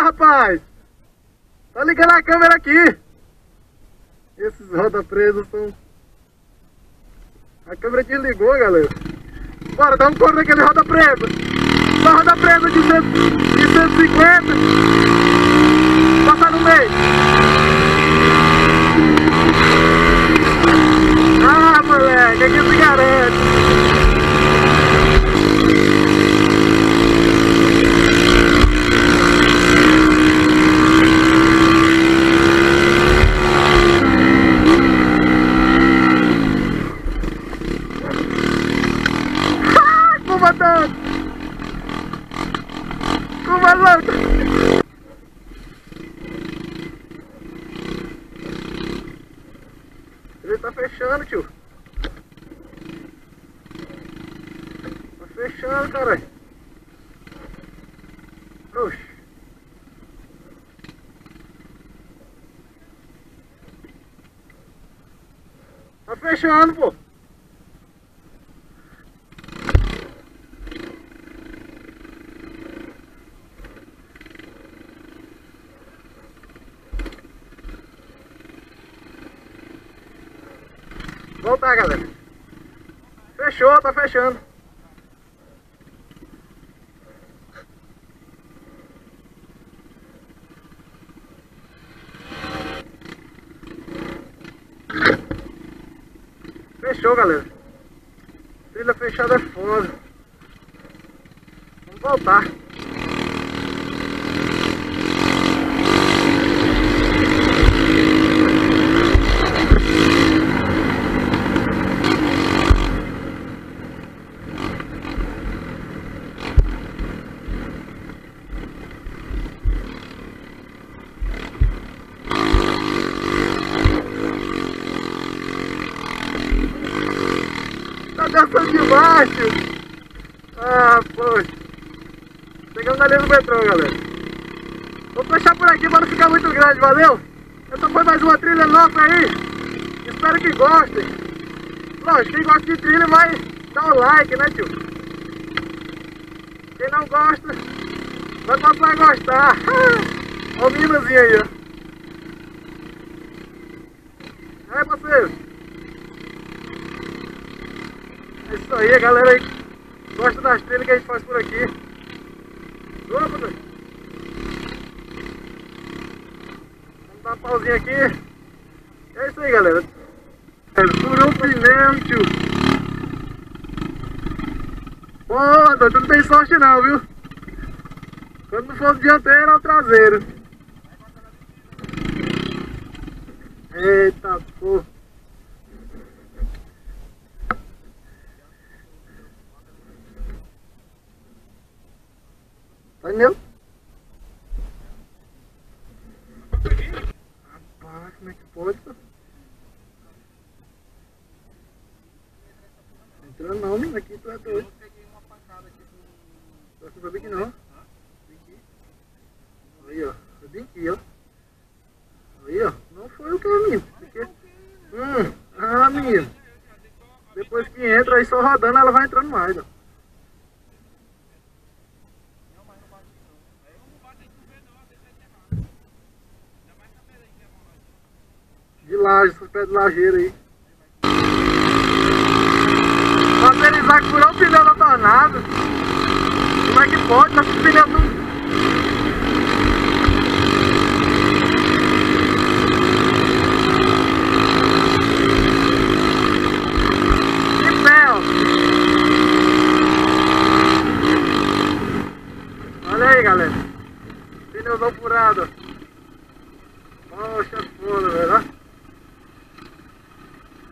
rapaz! Tá ligando a câmera aqui! Esses roda-presos são... A câmera desligou, galera. Bora, dá um corte naquele roda-preso. Uma roda-presa de 150. Passar no meio. Ah, moleque, aqui se garante. Curva louca! Ele tá fechando, tio. Tá fechando, caralho. Oxi. Tá fechando, pô. Voltar, galera. Fechou, tá fechando. Fechou, galera. Trilha fechada é foda. Vamos voltar. Descendo de baixo. Ah, poxa. Chegamos ali no metrô, galera. Vou fechar por aqui para não ficar muito grande, valeu? Essa foi mais uma trilha nossa aí. Espero que gostem. Lógico, quem gosta de trilha vai dar um like, né, tio? Quem não gosta, vai passar a gostar. Olha o meninozinho aí, ó. Aí, parceiro. É isso aí, a galera aí gosta das trilhas que a gente faz por aqui. Opa, vamos dar uma pausinha aqui. É isso aí, galera. Furou o pneu, tio. Pô, tu não tem sorte não, viu? Quando não for o dianteiro, é o traseiro. Eita, porra. Tá entendendo? Rapaz, como é que pode, pô? Entrando não, menino, aqui tu é doido. Eu peguei uma pancada aqui com... Você sabe que não? Aí, ó. Foi bem aqui, ó. Aí, ó. Não foi o caminho. Porque... menino. Depois que entra, aí só rodando, ela vai entrando mais, ó. De laje, esses pés de lajeira aí. Pasterizar que furou o pneu da tornado. Como é que pode? Tá com o pneu tudo. Que pé, ó. Olha aí, galera. Pneuzão furado. Poxa, foda, velho.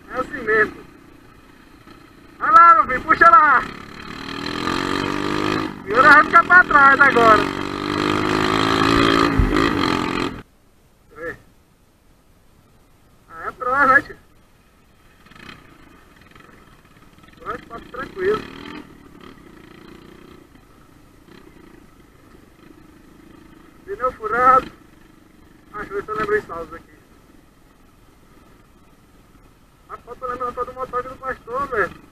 É assim mesmo. Vai lá, meu filho, puxa lá. E agora vai ficar pra trás agora. É prova, né, tio? Vai, passa tranquilo. Pneu furado. Deixa eu ver se eu lembro os salvos aqui. Rapaz, tô lembrando todo o motor do pastor, velho.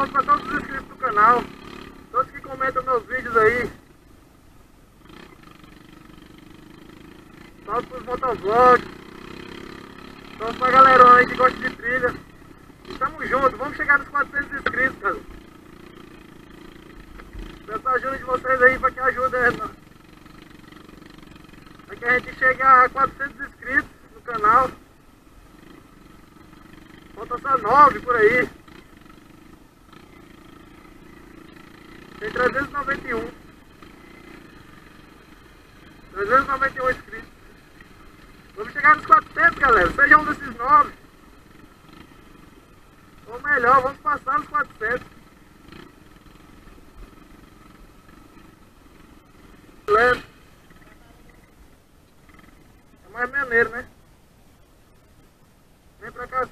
salve pra todos os inscritos do canal. Todos que comentam meus vídeos aí. Salve pros motovlogs. Salve pra galerona aí que gosta de trilha. E tamo junto, vamos chegar nos 400 inscritos, cara. Peço a ajuda de vocês aí pra que ajude pra que a gente chegue a 400 inscritos no canal. Falta só 9 por aí. Tem 391. 391 inscritos. Vamos chegar nos 400, galera. Seja um desses 9. Ou melhor, vamos passar nos 400. Beleza? É mais maneiro, né? Vem pra cá.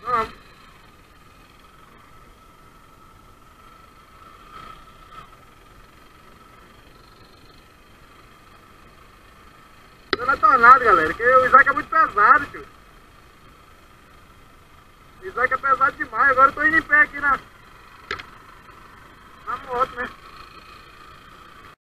Vamos. Tô na tornada, galera, porque o Isaac é muito pesado, tio. O Isaac é pesado demais. Agora eu tô indo em pé aqui na moto, né?